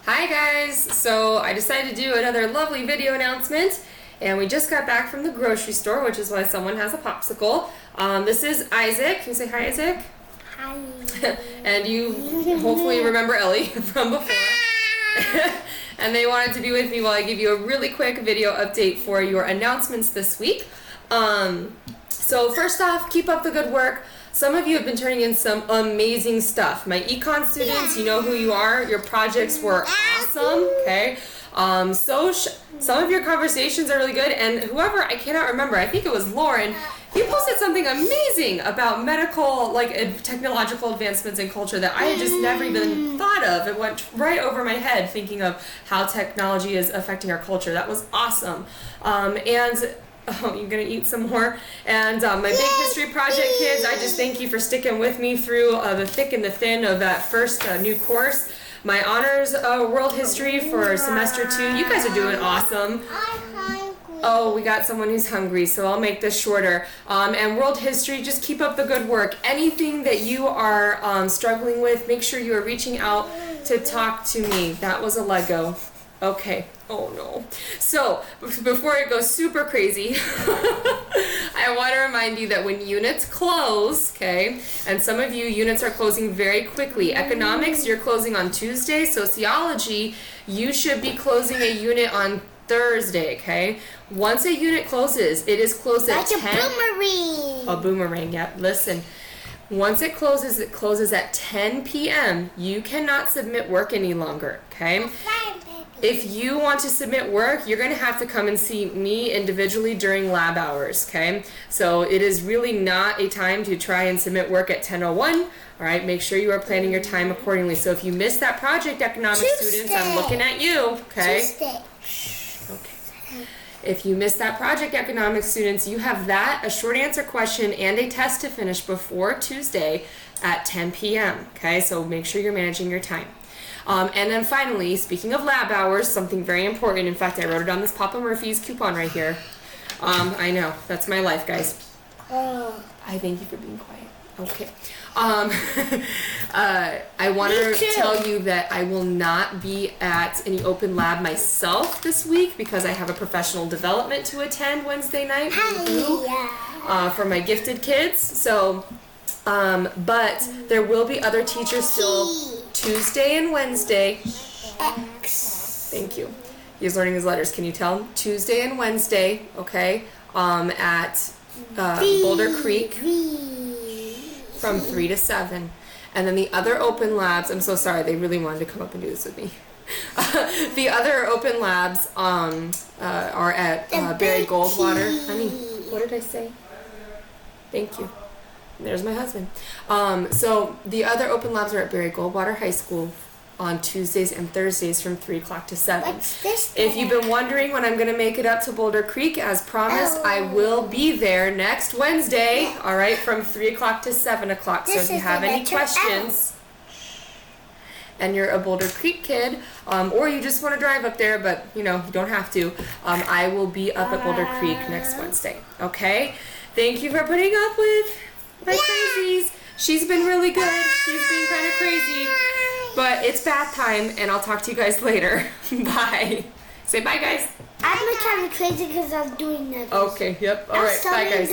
Hi guys! So I decided to do another lovely video announcement, and we just got back from the grocery store, which is why someone has a popsicle. This is Isaac. Can you say hi, Isaac? Hi. And you hopefully remember Ellie from before. And they wanted to be with me while I give you a really quick video update for your announcements this week. So first off, keep up the good work. Some of you have been turning in some amazing stuff. My econ students, you know who you are. Your projects were awesome, okay? Some of your conversations are really good, and whoever, I cannot remember, I think it was Lauren, you posted something amazing about medical, technological advancements in culture that I had just never even thought of. It went right over my head thinking of how technology is affecting our culture. That was awesome. Oh, you're gonna eat some more? And my Big History Project kids, I just thank you for sticking with me through the thick and the thin of that first new course. My honors world history for semester 2, you guys are doing awesome. Oh, we got someone who's hungry, so I'll make this shorter. And world history, just keep up the good work. Anything that you are struggling with, make sure you are reaching out to talk to me. That was a Lego. Okay. Oh no. So, before it goes super crazy, I want to remind you that when units close, okay, and some of you units are closing very quickly. Economics, you're closing on Tuesday. Sociology, you should be closing a unit on Thursday, okay? Once a unit closes, it is closed at 10. Like a boomerang. A boomerang, yeah. Listen. Once it closes at 10 p.m. You cannot submit work any longer, okay? If you want to submit work, you're going to have to come and see me individually during lab hours, okay? So it is really not a time to try and submit work at 10:01, all right? Make sure you are planning your time accordingly. So if you missed that project, economics students, I'm looking at you, okay? Tuesday. Okay. If you missed that project, economics students, you have that, a short answer question, and a test to finish before Tuesday at 10 p.m., okay? So make sure you're managing your time. And then finally, speaking of lab hours, something very important. In fact, I wrote it on this Papa Murphy's coupon right here. I know, that's my life, guys. I thank you for being quiet. Okay. I want to tell you that I will not be at any open lab myself this week because I have a professional development to attend Wednesday night for my gifted kids. So, but there will be other teachers still Tuesday and Wednesday. Thank you. He's learning his letters. Can you tell him? Tuesday and Wednesday, okay, at Boulder Creek from 3 to 7. And then the other open labs, I'm so sorry, they really wanted to come up and do this with me. The other open labs are at Barry Goldwater. Honey, what did I say? Thank you. There's my husband. So the other open labs are at Barry Goldwater High School on Tuesdays and Thursdays from 3 o'clock to 7. What's this? If you've been wondering when I'm going to make it up to Boulder Creek, as promised, I will be there next Wednesday, all right, from 3 o'clock to 7 o'clock. So if you have any questions and you're a Boulder Creek kid, or you just want to drive up there, but, you know, you don't have to, I will be up at Boulder Creek next Wednesday, okay? Thank you for putting up with my crazies. She's been really good. She's been kind of crazy. But it's bath time, and I'll talk to you guys later. Bye. Say bye, guys. I'm kind of crazy because I'm doing that. Okay, yep. All right, bye, guys.